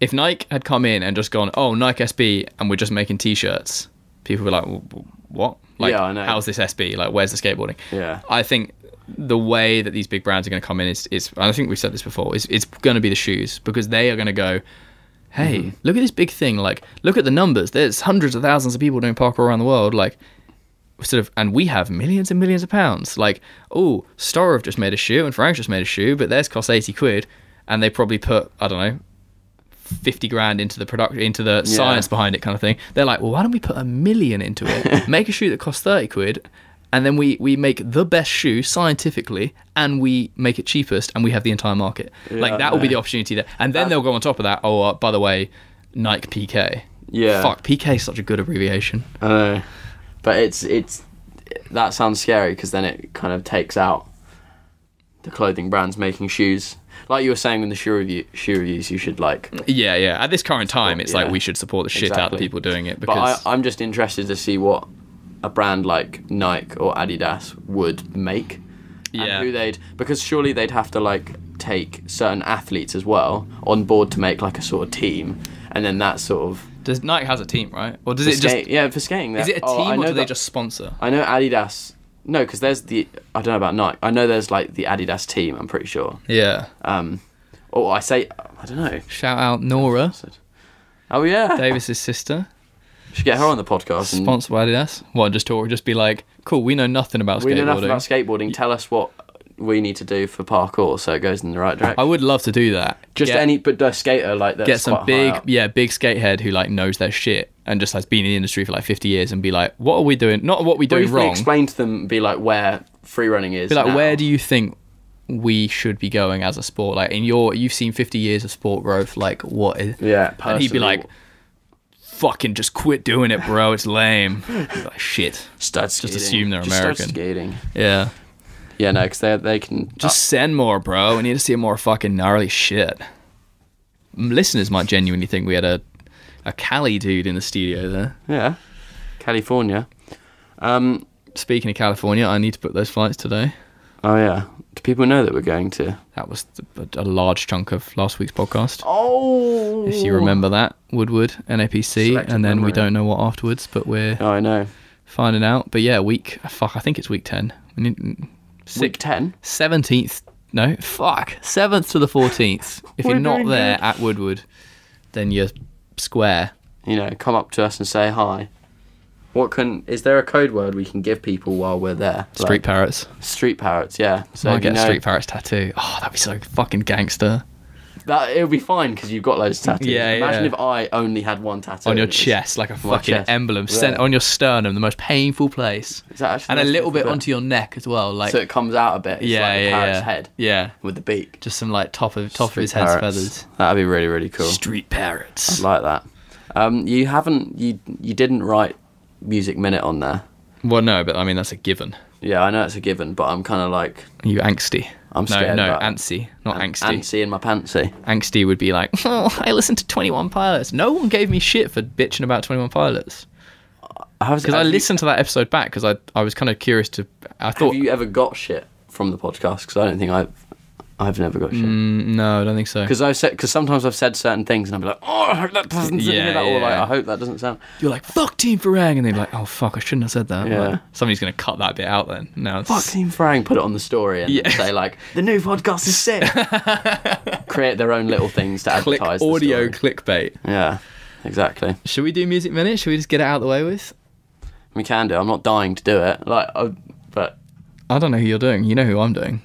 If Nike had come in and just gone, oh, Nike SB, and we're just making T-shirts, people would be like, what? Like, yeah, I know. How's this SB? Like, where's the skateboarding? Yeah. I think the way that these big brands are going to come in is I think we've said this before, it's going to be the shoes, because they are going to go, hey, look at this big thing. Like, look at the numbers. There's hundreds of thousands of people doing parkour around the world. Like, and we have millions and millions of pounds. Like, oh, Storov just made a shoe and Frank just made a shoe, but theirs cost 80 quid, and they probably put, I don't know, 50 grand into the product, into the science behind it, kind of thing. They're like, well, why don't we put $1 million into it, make a shoe that costs 30 quid, and then we make the best shoe scientifically, and we make it cheapest, and we have the entire market. Like, that will be the opportunity there. And then they'll go on top of that, by the way, Nike PK. Yeah. Fuck, PK is such a good abbreviation. I know. But it's that sounds scary, because then it kind of takes out the clothing brands making shoes. Like you were saying in the shoe reviews, you should like... Yeah. At this current time, it's like we should support the shit out of people doing it. Because... But I'm just interested to see what a brand like Nike or Adidas would make. Yeah. And because surely they'd have to like take certain athletes as well on board to make like a sort of team, and then that sort of... Does Nike has a team, right? Or does it just... Yeah, for skating. Is it a team or do they just sponsor? I know Adidas... No, because there's the... I don't know about Nike. I know there's like the Adidas team, I'm pretty sure. Yeah. Or I don't know. Shout out Nora. Oh, yeah. Davis's sister. Should get her on the podcast. Sponsored by Adidas. What, just be like, cool, we know nothing about skateboarding. We know nothing about skateboarding. Tell us what we need to do for parkour so it goes in the right direction. I would love to do that. But a skater like that. Get some big skatehead who like knows their shit and just has been in the industry for like 50 years and be like, what are we doing? Not what we're doing wrong. Explain to them, be like where free running is. Be like, now. Where do you think we should be going as a sport? Like you've seen 50 years of sport growth. Like what is? Yeah. And he'd be like, fucking just quit doing it, bro. It's lame. Like, shit. Start skating. Just assume they're American. Start skating. Yeah. Yeah, no, because they can... Just send more, bro. We need to see more fucking gnarly shit. Listeners might genuinely think we had a Cali dude in the studio there. Yeah. California. Speaking of California, I need to book those flights today. Oh, yeah. Do people know that we're going to? That was a large chunk of last week's podcast. Oh! If you remember that, Woodward, NAPC, Selective and then memory. we don't know what afterwards, but we're... Oh, I know. Finding out. But yeah, I think it's week 10. We need... Week 10? 17th. No, fuck. 7th to the 14th. If you're not there at Woodward, then you're square. You know, come up to us and say hi. Is there a code word we can give people while we're there? Street parrots. Street parrots, yeah. So I get a street parrots tattoo. Oh, that'd be so fucking gangster. It'll be fine because you've got loads of tattoos. Yeah, Imagine if I only had one tattoo. On your chest, like a fucking emblem. Sent on your sternum, the most painful place. Is that actually and a little bit onto your neck as well. Like, so it comes out a bit. It's like a parrot's head. Yeah. With the beak. Just some like top of his head's feathers. That'd be really, really cool. Street parrots. I'd like that. You didn't write Music Minute on there. Well, no, but I mean, that's a given. Yeah, I know it's a given, but I'm kind of like... Are you angsty? I'm scared. No, antsy, not angsty. Antsy in my pantsy. Angsty would be like, oh, I listened to 21 Pilots. No one gave me shit for bitching about 21 Pilots. Because I listened to that episode back because I was kind of curious to... Have you ever got shit from the podcast? Because I don't think I've never got shit. No, I don't think so. Because sometimes I've said certain things and I'll be like, oh, I hope that doesn't hear that, or like, I hope that doesn't sound... You're like, fuck Team Farang, and they're like, oh, fuck, I shouldn't have said that. Yeah. Like, somebody's going to cut that bit out then. No, fuck Team Farang, put it on the story and say like, the new podcast is sick. Create their own little things to advertise the audio story. clickbait. Yeah, exactly. Should we do Music Minute? Should we just get it out of the way with? We can do. I'm not dying to do it. But I don't know who you're doing. You know who I'm doing.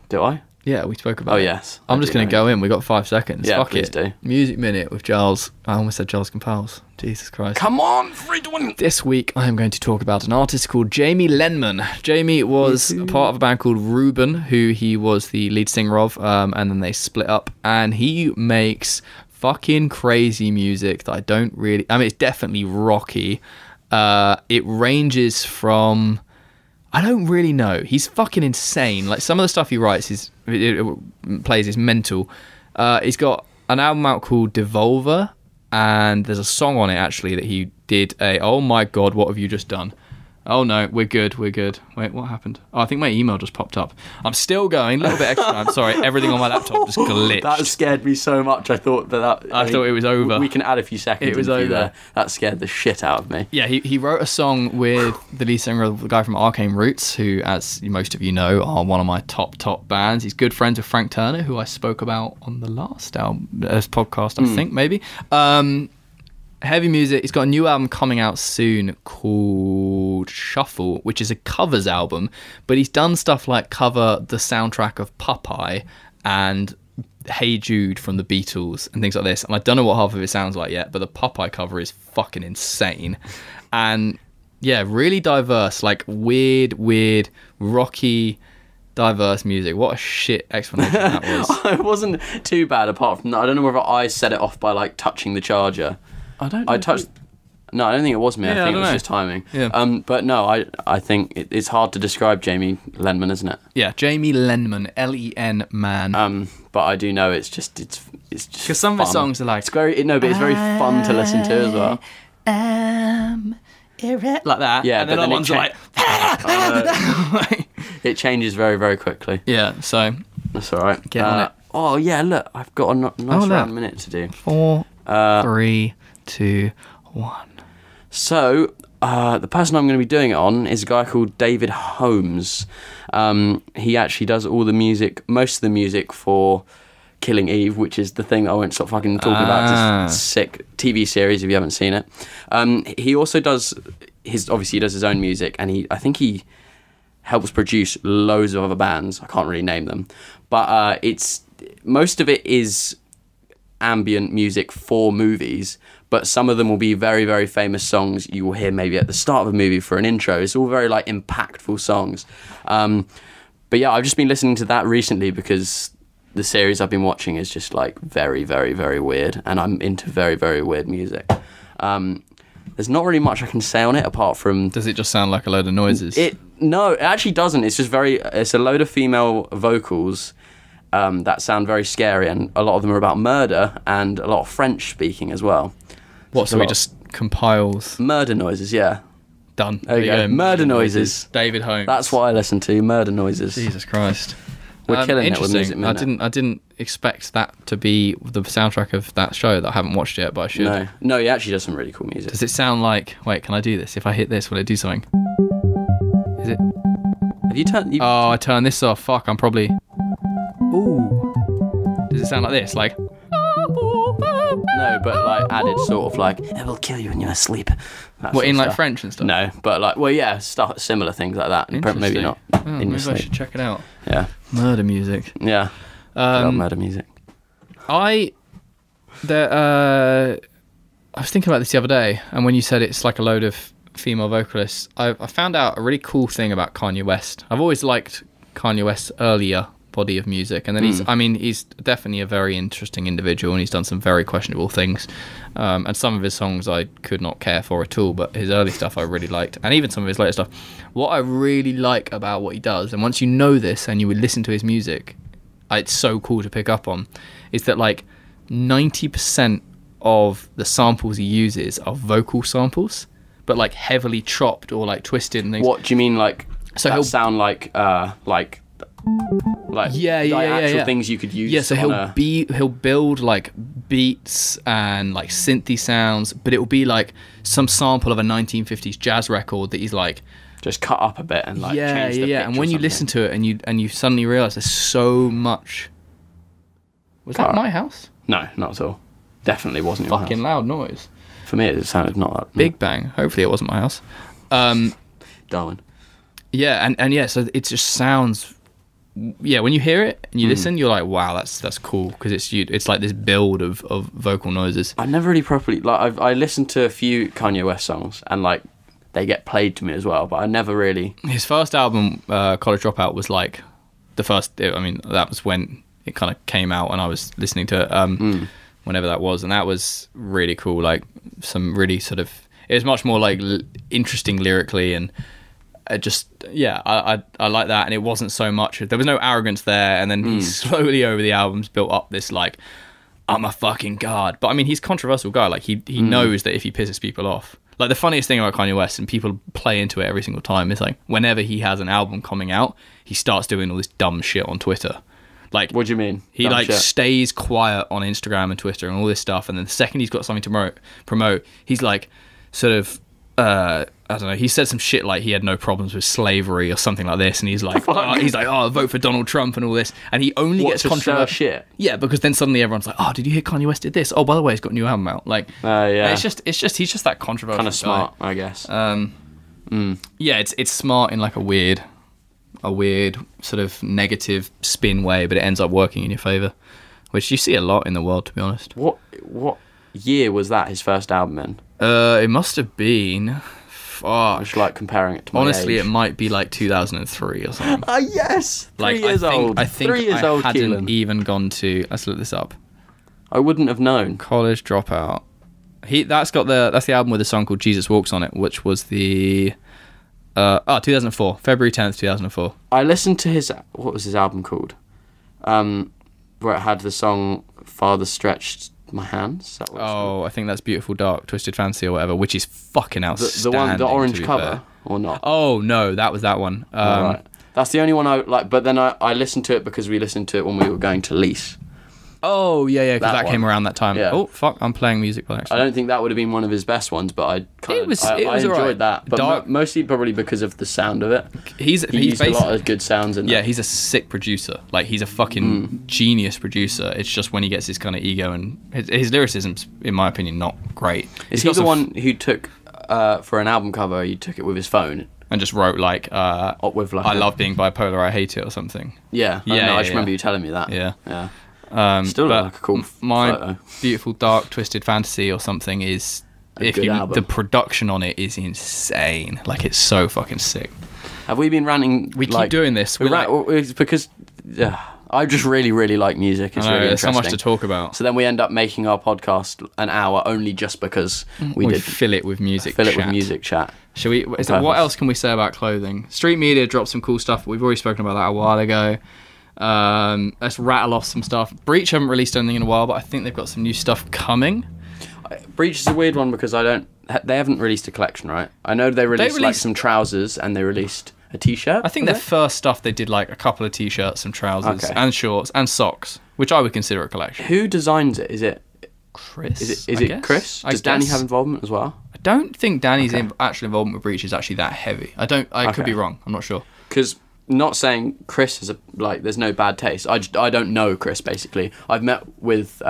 Do I? Yeah, we spoke about Oh, it. yes. I'm just going to go in. We got 5 seconds. Yeah, Fuck please it. do. Music Minute with Giles. I almost said Giles Compals. Jesus Christ. Come on, 3-1. This week, I am going to talk about an artist called Jamie Lenman. Jamie was part of a band called Reuben, who he was the lead singer of, and then they split up. And he makes fucking crazy music that I don't really... I mean, it's definitely rocky. It ranges from... I don't really know. He's fucking insane. Like, some of the stuff he writes plays is mental. He's got an album out called Devolver, and there's a song on it actually that he did oh my god, what have you just done? Oh no, we're good. Wait, what happened? Oh, I think my email just popped up. I'm still going, a little bit extra. I'm sorry, everything on my laptop just glitched. That scared me so much. I thought I thought it was over. We can add a few seconds. It was over. There. That scared the shit out of me. Yeah, he wrote a song with the lead singer of the guy from Arcane Roots, who, as most of you know, are one of my top bands. He's good friends with Frank Turner, who I spoke about on the last podcast, I think, maybe. Heavy music. He's got a new album coming out soon called Shuffle, which is a covers album, but he's done stuff like cover the soundtrack of Popeye and Hey Jude from the Beatles and things like this. And I don't know what half of it sounds like yet, but the Popeye cover is fucking insane. And yeah, really diverse, like weird, rocky, diverse music. What a shit explanation that was. It wasn't too bad apart from that. I don't know whether I set it off by like touching the charger. I don't think it was me. Yeah, I think it was just timing. Yeah. But no, I think it's hard to describe Jamie Lenman, isn't it? Yeah, Jamie Lenman, Len man. But I do know it's just because some of his songs are like it's very fun to listen to as well. Like that. Yeah, and then other ones are like it changes very, very quickly. Yeah, so that's all right. Get on it. Oh yeah, look, I've got a nice round minute to do. 4, 3, 2, 1. So, the person I'm going to be doing it on is a guy called David Holmes. He actually does all the music, most of the music for Killing Eve, which is the thing I won't stop fucking talking about. It's a sick TV series if you haven't seen it. He also does he does his own music, and I think he helps produce loads of other bands. I can't really name them, but most of it is ambient music for movies, but some of them will be very, very famous songs you will hear maybe at the start of a movie for an intro. It's all very like impactful songs. But yeah, I've just been listening to that recently because the series I've been watching is just like very, very, very weird, and I'm into very, very weird music. There's not really much I can say on it apart from... Does it just sound like a load of noises? No, it actually doesn't. It's just it's a load of female vocals that sound very scary, and a lot of them are about murder and a lot of French speaking as well. What, so he just compiles... Murder noises, yeah. Done. There you go. Murder noises. David Holmes. That's what I listen to, murder noises. Jesus Christ. We're killing it with Music Minute. I didn't expect that to be the soundtrack of that show that I haven't watched yet, but I should. No, he actually does some really cool music. Does it sound like... Wait, can I do this? If I hit this, will it do something? Is it... Have you turned... I turned this off. Fuck, I'm probably... Ooh. Does it sound like this? Like... No, but like added sort of like, it will kill you when you're asleep. What, in like French and stuff? No, but like, well, yeah, stuff, similar things like that. Maybe not. Maybe I should check it out. Yeah. Murder music. Yeah. Murder music. I was thinking about this the other day, and when you said it's like a load of female vocalists, I found out a really cool thing about Kanye West. I've always liked Kanye West's earlier body of music, and then he's definitely a very interesting individual, and he's done some very questionable things, and some of his songs I could not care for at all, but his early stuff I really liked, and even some of his later stuff. What I really like about what he does, and once you know this and you would listen to his music, it's so cool to pick up on, is that like 90% of the samples he uses are vocal samples, but like heavily chopped or like twisted and things. What do you mean, like so that sound like actual things you could use? Yeah, so he'll build like beats and like synthy sounds, but it will be like some sample of a 1950s jazz record that he's like just cut up a bit and like change the pitch. And when you listen to it and you suddenly realize there's so much. Was that my house? No, not at all. Definitely wasn't your fucking house. Loud noise. For me, it sounded not that. Big bang. Hopefully, it wasn't my house. Darwin. Yeah, and yeah, so it just sounds when you hear it and you listen, you're like, wow, that's cool, because it's like this build of vocal noises. I never really properly I listened to a few Kanye West songs, and like they get played to me as well, but I never really. His first album, College Dropout, was like the first. I mean, that was when it kind of came out, and I was listening to it whenever that was, and that was really cool. Like some really sort of, it was much more like interesting lyrically, and I like that. And it wasn't so much, there was no arrogance there, and then he slowly over the albums built up this like, I'm a fucking god. But I mean, he's a controversial guy. Like he knows that if he pisses people off, like the funniest thing about Kanye West, and people play into it every single time, is like whenever he has an album coming out, he starts doing all this dumb shit on Twitter. Like, what do you mean? He dumb like shit? Stays quiet on Instagram and Twitter and all this stuff, and then the second he's got something to promote, he's like sort of I don't know, he said some shit like he had no problems with slavery or something like this, and he's like, vote for Donald Trump and all this, and he only gets controversial shit. Yeah, because then suddenly everyone's like, oh, did you hear Kanye West did this? Oh, by the way, he's got a new album out. Like, it's just he's just that controversial kind of smart guy. I guess. Yeah, it's smart in like a weird sort of negative spin way, but it ends up working in your favor, which you see a lot in the world, to be honest. What year was that, his first album in? It must have been, I just like comparing it to my honestly age. It might be like 2003 or something. Yes, like 3 years old. I think 3 years I old, hadn't Kelan. even gone to. Let's look this up. I wouldn't have known. College Dropout. That's the album with a song called Jesus Walks on it, which was the 2004, February 10th, 2004. I listened to what was his album called? Where it had the song Father Stretched My Hands. I think that's Beautiful Dark Twisted Fantasy or whatever, which is fucking outstanding. The orange cover, fair. or not? Oh no, that was that one. Right. That's the only one I like. But then I listened to it because we listened to it when we were going to Lease. Oh yeah, because that came around that time. Yeah. Oh fuck, I'm playing music by accident. I don't think that would have been one of his best ones, but I enjoyed right. that. But mostly probably because of the sound of it. He used a lot of good sounds in there. Yeah, he's a sick producer. Like he's a fucking genius producer. It's just when he gets his kind of ego, and his lyricism's, in my opinion, not great. Is he the one who took for an album cover? He took it with his phone and just wrote like, with like I love being bipolar, I hate it, or something. Yeah, I just remember you telling me that. Yeah. Still look like a cool photo. Beautiful Dark Twisted Fantasy or something is the production on it is insane. Like it's so fucking sick. Have we been ranting? We keep doing this. It's because I just really, really like music. It's really interesting. There's so much to talk about. So then we end up making our podcast an hour only just because we fill it with music. Chat. Shall we? What else can we say about clothing? Street Media dropped some cool stuff. We've already spoken about that a while ago. Let's rattle off some stuff. Breach haven't released anything in a while, but I think they've got some new stuff coming. Breach is a weird one because they haven't released a collection, right? I know they released like some trousers and they released a t-shirt. I think their first stuff they did like a couple of t-shirts, some trousers and shorts and socks, which I would consider a collection. Who designs it? Is it Chris? Is it Chris? Does Danny have involvement as well? I don't think Danny's actual involvement with Breach is actually that heavy. I could be wrong. I'm not sure. Because not saying Chris is there's no bad taste. I don't know Chris, basically. I've met with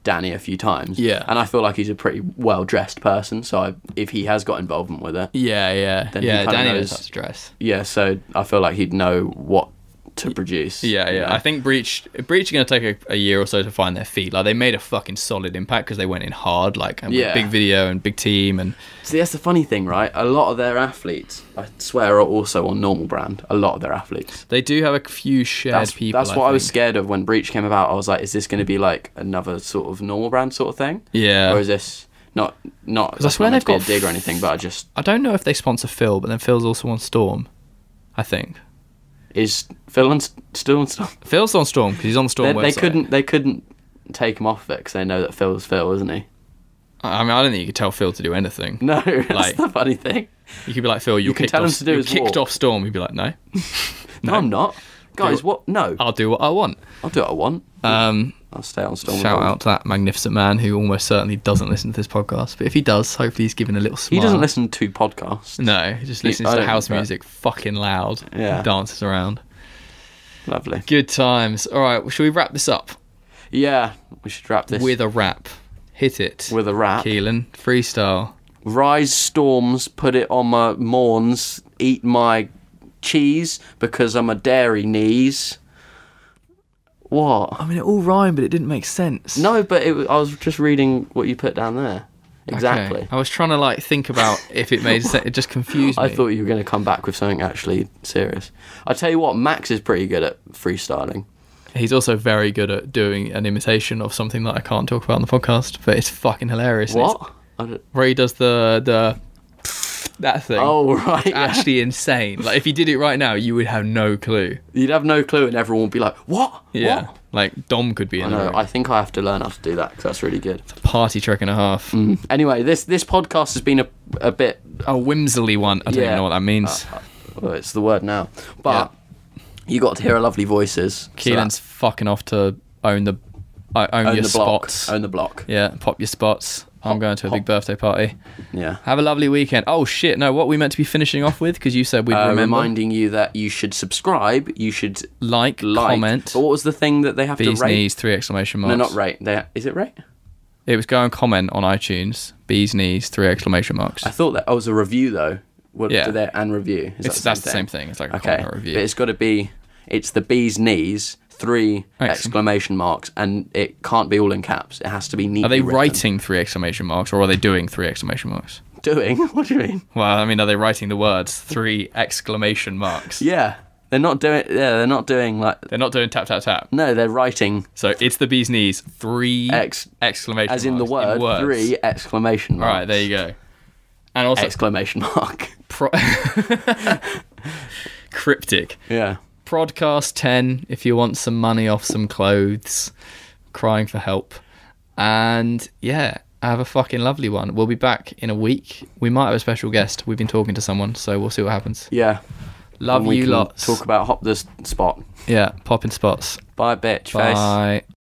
Danny a few times. Yeah. And I feel like he's a pretty well-dressed person, so if he has got involvement with it... Yeah. Then Danny knows how to dress. Yeah, so I feel like he'd know what to produce. Yeah. You know? I think Breach are going to take a year or so to find their feet. Like, they made a fucking solid impact because they went in hard, like, with big video and big team. And see, that's the funny thing, right? A lot of their athletes, I swear, are also on normal brand. A lot of their athletes. They do have a few shared people. That's what I was scared of when Breach came about. I was like, is this going to be like another sort of normal brand sort of thing? Yeah. Or is this not? Because I swear they've got a dig or anything, but I don't know if they sponsor Phil, but then Phil's also on Storm, I think. Is Phil still on Storm? Phil's on Storm because he's on the Storm website. They couldn't take him off of it because they know that Phil's Phil, isn't he? I mean, I don't think you could tell Phil to do anything. No, that's the funny thing. You could be like, Phil, you're kicked off Storm. You'd be like, no. No, I'm not. Guys, what? No. I'll do what I want. I'll stay on Storm. Shout out to that magnificent man who almost certainly doesn't listen to this podcast. But if he does, hopefully he's given a little smile. He doesn't listen to podcasts. No, he just listens to house music fucking loud. Yeah. Dances around. Lovely. Good times. All right, well, should we wrap this up? Yeah, we should wrap this. With a rap. Hit it. With a rap. Kelan, freestyle. Rise storms, put it on my morns, eat my cheese because I'm a dairy knees. What? I mean, it all rhymed, but it didn't make sense. No, but I was just reading what you put down there. Exactly. Okay. I was trying to like think about if it made sense. It just confused me. I thought you were going to come back with something actually serious. I tell you what, Max is pretty good at freestyling. He's also very good at doing an imitation of something that I can't talk about on the podcast, but it's fucking hilarious. What? Where he does the that thing. Oh, right. It's actually insane. Like, if he did it right now, you would have no clue. You'd have no clue, and everyone would be like, "What? Yeah." What? Like, Dom could be in I know. there. I think I have to learn how to do that because that's really good. It's a party trick and a half. Anyway, this podcast has been a bit... A whimsily one. I don't even know what that means. Well, it's the word now. But you got to hear our lovely voices. Keelan's fucking off to own your spots. Own the block. Yeah, pop your spots. I'm going to a big birthday party. Yeah. Have a lovely weekend. Oh, shit. No, what we meant to be finishing off with, because you said we'd remember. Reminding you that you should subscribe, you should like, comment. But what was the thing that they have to rate? Bees knees, 3 exclamation marks. No, not rate. Is it rate? It was go and comment on iTunes. Bees knees, 3 exclamation marks. I thought that was a review, though. Yeah. And review. That's the same thing. It's like a comment or review. But it's got to be, it's the bees knees, 3 exclamation marks, and it can't be all in caps. It has to be neatly Are they written. writing 3 exclamation marks, or are they doing 3 exclamation marks? Doing? What do you mean? Well, I mean, are they writing the words 3 exclamation marks? Yeah. They're not doing. Yeah, they're not doing like. They're not doing tap tap tap. No, they're writing. So it's the bee's knees. 3 exclamation as in marks. the word. In 3 exclamation marks. All right, there you go. And also exclamation mark. Cryptic. Yeah. Prodcast 10 if you want some money off some clothes. Crying for help. And yeah, have a fucking lovely one. We'll be back in a week. We might have a special guest. We've been talking to someone, so we'll see what happens. Yeah. Love you lots. Talk about hop the spot. Yeah, popping spots. Bye, bitch. Bye. Face.